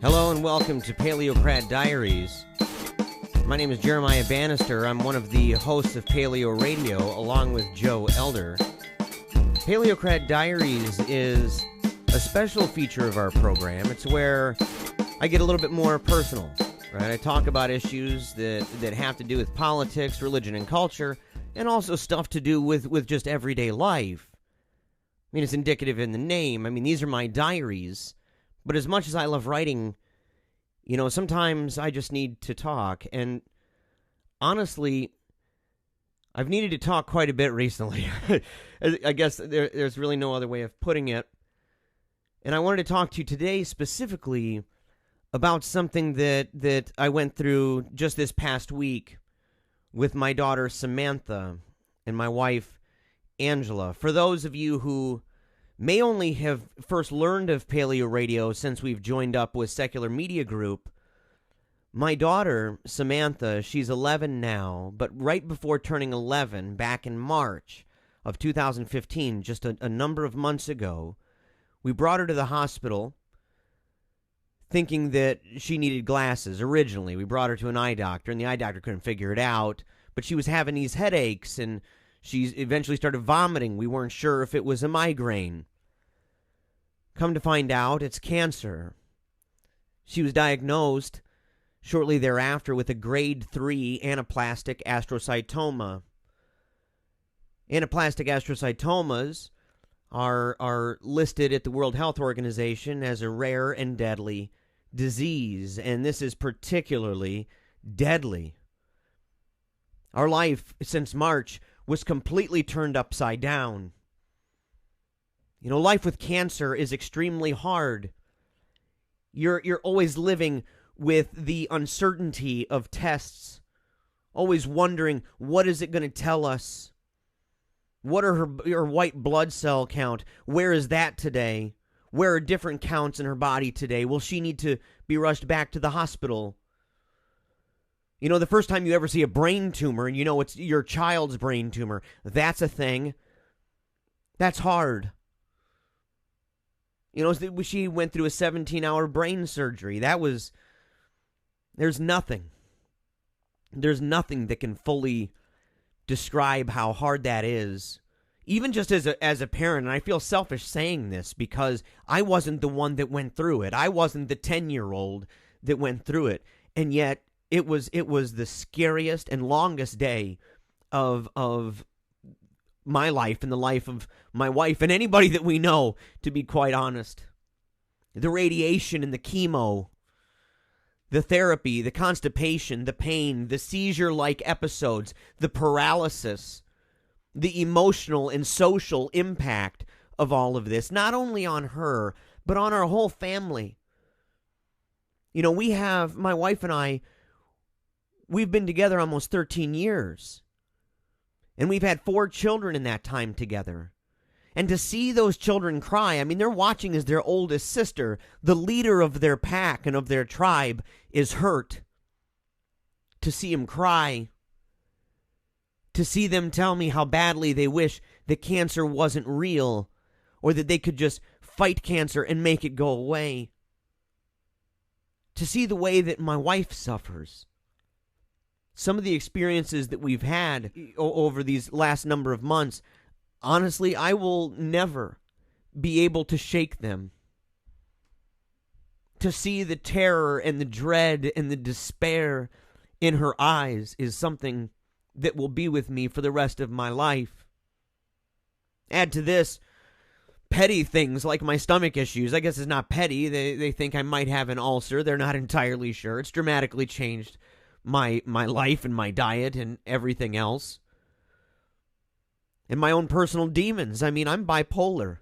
Hello and welcome to Paleocrat Diaries. My name is Jeremiah Bannister. I'm one of the hosts of Paleo Radio, along with Joe Elder. Paleocrat Diaries is a special feature of our program. It's where I get a little bit more personal, right? I talk about issues that have to do with politics, religion, and culture, and also stuff to do with just everyday life. I mean, it's indicative in the name. I mean, these are my diaries. But as much as I love writing, sometimes I just need to talk. And honestly, I've needed to talk quite a bit recently. I guess there's really no other way of putting it. And I wanted to talk to you today specifically about something that I went through just this past week with my daughter Samantha and my wife Angela. For those of you who may only have first learned of Paleo Radio since we've joined up with Secular Media Group, my daughter, Samantha, she's 11 now, but right before turning 11, back in March of 2015, just a number of months ago, we brought her to the hospital thinking that she needed glasses. Originally, we brought her to an eye doctor, and the eye doctor couldn't figure it out, but she was having these headaches, and she eventually started vomiting. We weren't sure if it was a migraine. Come to find out, it's cancer. She was diagnosed shortly thereafter with a grade 3 anaplastic astrocytoma. Anaplastic astrocytomas are listed at the World Health Organization as a rare and deadly disease, and this is particularly deadly. Our life since March was completely turned upside down. Life with cancer is extremely hard. You're always living with the uncertainty of tests, always wondering, what is it going to tell us? What are her white blood cell count? Where is that today? Where are different counts in her body today? Will she need to be rushed back to the hospital? The first time you ever see a brain tumor and it's your child's brain tumor, that's a thing. That's hard. She went through a 17-hour brain surgery. There's nothing that can fully describe how hard that is. Even just as a parent, and I feel selfish saying this because I wasn't the one that went through it. I wasn't the 10-year-old that went through it. And yet it was the scariest and longest day of my life and the life of my wife and anybody that we know, to be quite honest. The radiation and the chemo, the therapy, the constipation, the pain, the seizure-like episodes, the paralysis, the emotional and social impact of all of this, not only on her, but on our whole family. My wife and I, we've been together almost 13 years. And we've had 4 children in that time together. And to see those children cry, they're watching as their oldest sister, the leader of their pack and of their tribe, is hurt. To see him cry. To see them tell me how badly they wish that cancer wasn't real, or that they could just fight cancer and make it go away. To see the way that my wife suffers. Some of the experiences that we've had over these last number of months, honestly, I will never be able to shake them. To see the terror and the dread and the despair in her eyes is something that will be with me for the rest of my life. Add to this petty things like my stomach issues. I guess it's not petty. They think I might have an ulcer. They're not entirely sure. It's dramatically changed my life and my diet and everything else. And my own personal demons. I'm bipolar.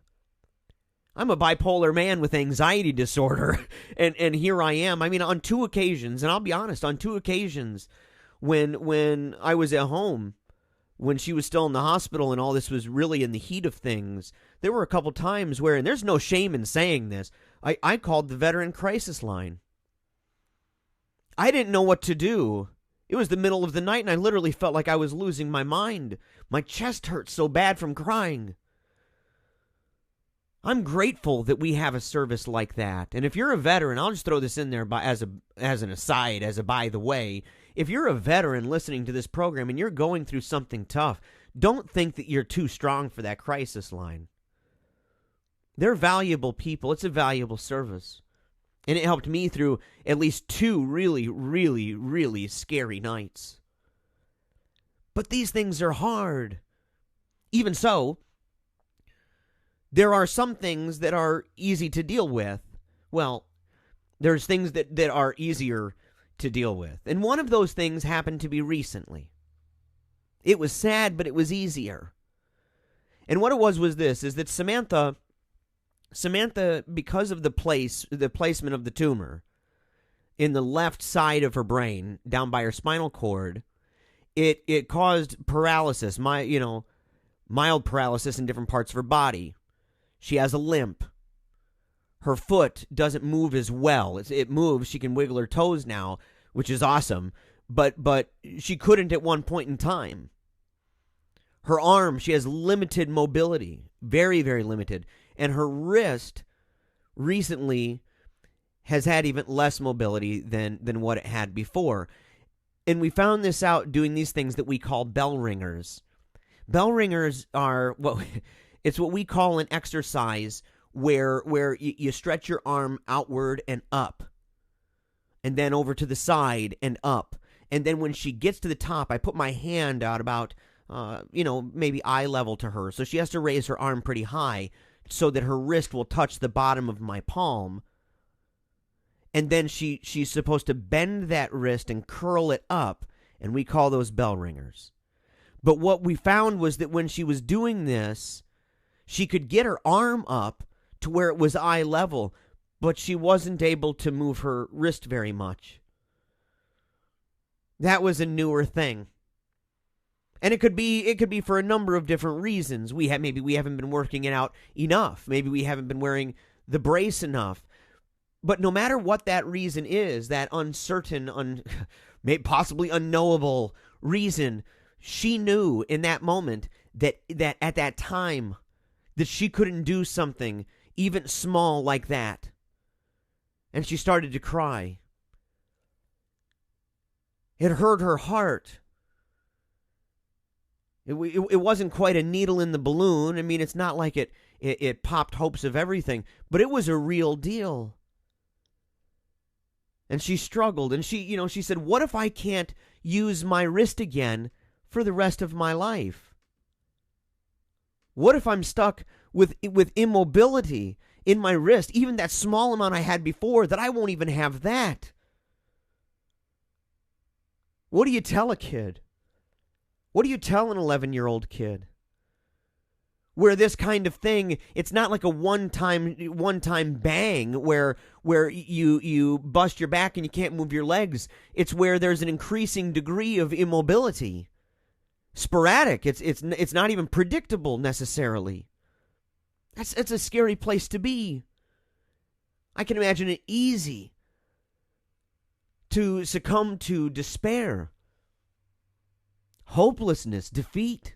I'm a bipolar man with anxiety disorder. And here I am. On 2 occasions, and I'll be honest, on 2 occasions when I was at home, when she was still in the hospital and all this was really in the heat of things, there were a couple times where, and there's no shame in saying this, I called the veteran crisis line. I didn't know what to do. It was the middle of the night, and I literally felt like I was losing my mind. My chest hurt so bad from crying. I'm grateful that we have a service like that. And if you're a veteran, I'll just throw this in there as an aside, as a by the way. If you're a veteran listening to this program and you're going through something tough, don't think that you're too strong for that crisis line. They're valuable people. It's a valuable service. And it helped me through at least 2 really, really, really scary nights. But these things are hard. Even so, there are some things that are easy to deal with. Well, there's things that are easier to deal with. And one of those things happened to be recently. It was sad, but it was easier. And what it was this, is that Samantha, because of the placement of the tumor in the left side of her brain, down by her spinal cord, it caused paralysis, mild paralysis in different parts of her body. She has a limp. Her foot doesn't move as well. It moves. She can wiggle her toes now, which is awesome. But she couldn't at one point in time. Her arm, she has limited mobility. Very, very limited. And her wrist recently has had even less mobility than what it had before. And we found this out doing these things that we call bell ringers. Bell ringers are it's what we call an exercise where you stretch your arm outward and up, and then over to the side and up. And then when she gets to the top, I put my hand out about, maybe eye level to her. So she has to raise her arm pretty high so that her wrist will touch the bottom of my palm. And then she's supposed to bend that wrist and curl it up, and we call those bell ringers. But what we found was that when she was doing this, she could get her arm up to where it was eye level, but she wasn't able to move her wrist very much. That was a newer thing. And it could be for a number of different reasons. Maybe we haven't been working it out enough. Maybe we haven't been wearing the brace enough. But no matter what that reason is, that uncertain, maybe possibly unknowable reason, she knew in that moment that at that time that she couldn't do something even small like that. And she started to cry. It hurt her heart. It wasn't quite a needle in the balloon. I mean, it's not like it popped hopes of everything, but it was a real deal. And she struggled, and she said, what if I can't use my wrist again for the rest of my life? What if I'm stuck with immobility in my wrist, even that small amount I had before, that I won't even have that? What do you tell a kid? What do you tell an 11-year-old kid? Where this kind of thing, it's not like a one-time bang where you bust your back and you can't move your legs. It's where there's an increasing degree of immobility. Sporadic. It's not even predictable necessarily. It's a scary place to be. I can imagine it easy to succumb to despair, hopelessness, defeat.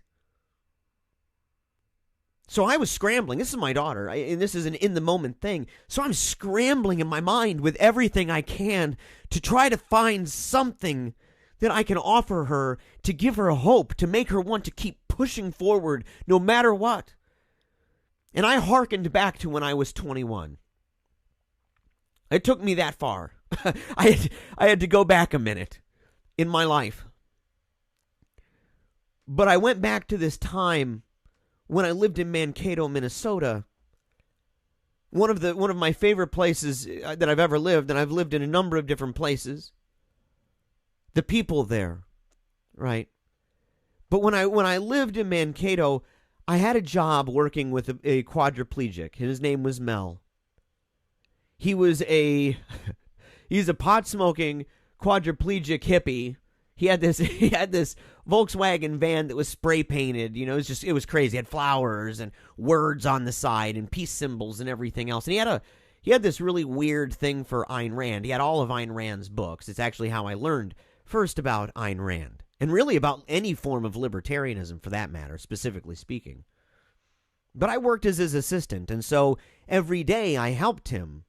So I was scrambling. This is my daughter, and this is an in-the-moment thing. So I'm scrambling in my mind with everything I can to try to find something that I can offer her to give her hope, to make her want to keep pushing forward no matter what. And I hearkened back to when I was 21. It took me that far. I had to go back a minute in my life. But I went back to this time when I lived in Mankato, Minnesota. One of my favorite places that I've ever lived, and I've lived in a number of different places. The people there, right? But when I lived in Mankato, I had a job working with a quadriplegic. His name was Mel. He's a pot-smoking quadriplegic hippie. He had this Volkswagen van that was spray painted. It was crazy. It had flowers and words on the side and peace symbols and everything else. And he had this really weird thing for Ayn Rand. He had all of Ayn Rand's books. It's actually how I learned first about Ayn Rand, and really about any form of libertarianism for that matter, specifically speaking. But I worked as his assistant, and so every day I helped him.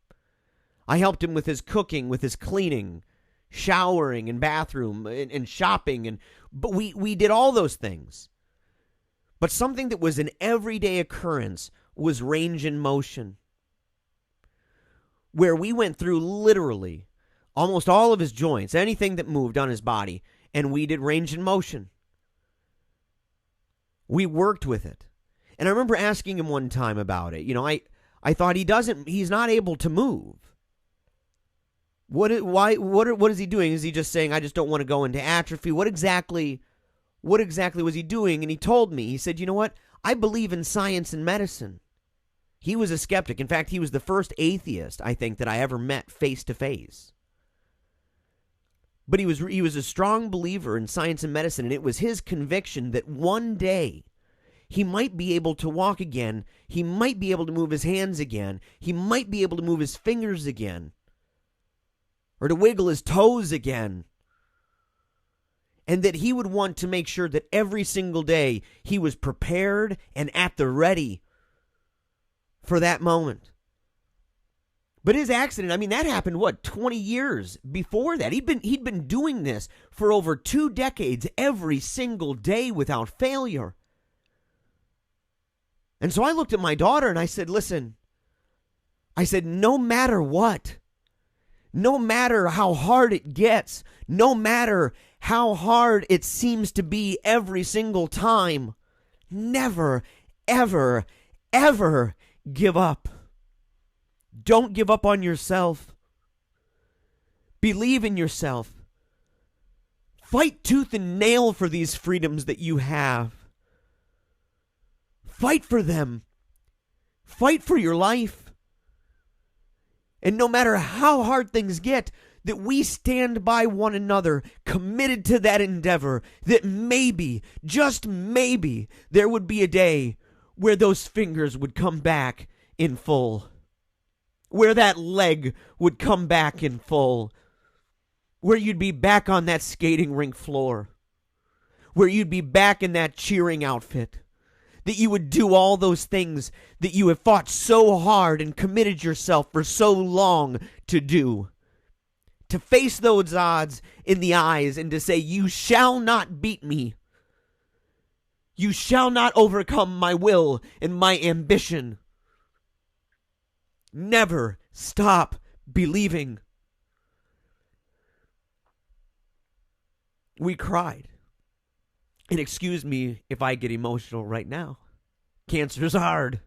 I helped him with his cooking, with his cleaning, showering and bathroom and shopping. But we did all those things. But something that was an everyday occurrence was range in motion, where we went through literally almost all of his joints, anything that moved on his body, and we did range in motion. We worked with it. And I remember asking him one time about it. I thought he's not able to move. What is he doing? Is he just saying, I just don't want to go into atrophy? What exactly was he doing? And he told me, he said, you know what? I believe in science and medicine. He was a skeptic. In fact, he was the first atheist, I think, that I ever met face to face. But he was a strong believer in science and medicine, and it was his conviction that one day he might be able to walk again. He might be able to move his hands again. He might be able to move his fingers again, or to wiggle his toes again. And that he would want to make sure that every single day he was prepared and at the ready for that moment. But his accident, that happened, 20 years before that? He'd been doing this for over 2 decades, every single day without failure. And so I looked at my daughter and I said, listen, no matter what, no matter how hard it gets, no matter how hard it seems to be every single time, never, ever, ever give up. Don't give up on yourself. Believe in yourself. Fight tooth and nail for these freedoms that you have. Fight for them. Fight for your life. And no matter how hard things get, that we stand by one another, committed to that endeavor, that maybe, just maybe, there would be a day where those fingers would come back in full. Where that leg would come back in full. Where you'd be back on that skating rink floor. Where you'd be back in that cheering outfit. That you would do all those things that you have fought so hard and committed yourself for so long to do. To face those odds in the eyes and to say, you shall not beat me. You shall not overcome my will and my ambition. Never stop believing. We cried. And excuse me if I get emotional right now. Cancer's hard.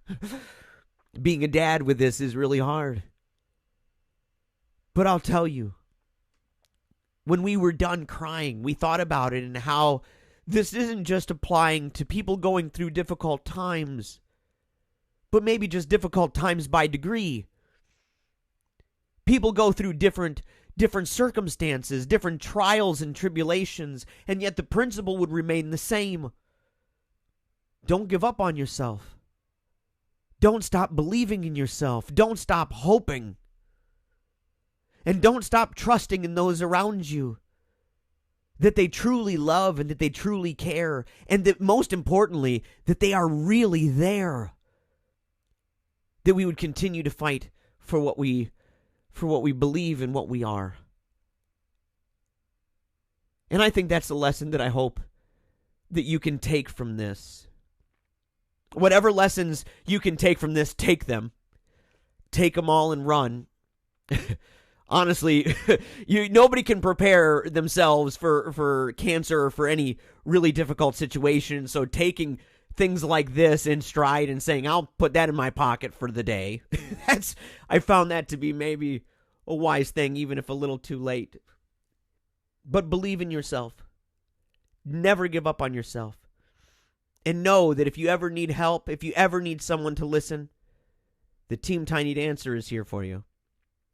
Being a dad with this is really hard. But I'll tell you, when we were done crying, we thought about it and how this isn't just applying to people going through difficult times, but maybe just difficult times by degree. People go through different circumstances, different trials and tribulations, and yet the principle would remain the same. Don't give up on yourself. Don't stop believing in yourself. Don't stop hoping. And don't stop trusting in those around you. That they truly love and that they truly care. And that most importantly, that they are really there. That we would continue to fight for what we believe and what we are. And I think that's the lesson that I hope that you can take from this. Whatever lessons you can take from this, take them. Take them all and run. Honestly, nobody can prepare themselves for cancer or for any really difficult situation. So taking things like this in stride and saying, I'll put that in my pocket for the day. I found that to be maybe a wise thing, even if a little too late. But believe in yourself. Never give up on yourself. And know that if you ever need help, if you ever need someone to listen, the Team Tiny Dancer is here for you.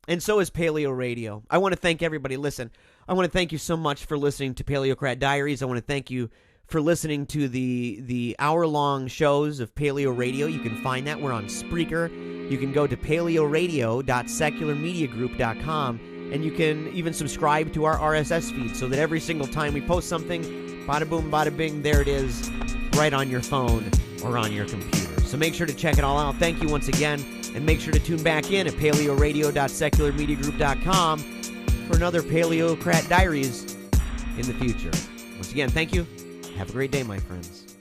And so is Paleo Radio. I want to thank everybody. Listen, I want to thank you so much for listening to Paleocrat Diaries. I want to thank you for listening to the hour-long shows of Paleo Radio. You can find that. We're on Spreaker. You can go to paleoradio.secularmediagroup.com, and you can even subscribe to our RSS feed so that every single time we post something, bada boom, bada bing, there it is, right on your phone or on your computer. So make sure to check it all out. Thank you once again, and make sure to tune back in at paleoradio.secularmediagroup.com for another Paleocrat Diaries in the future. Once again, thank you. Have a great day, my friends.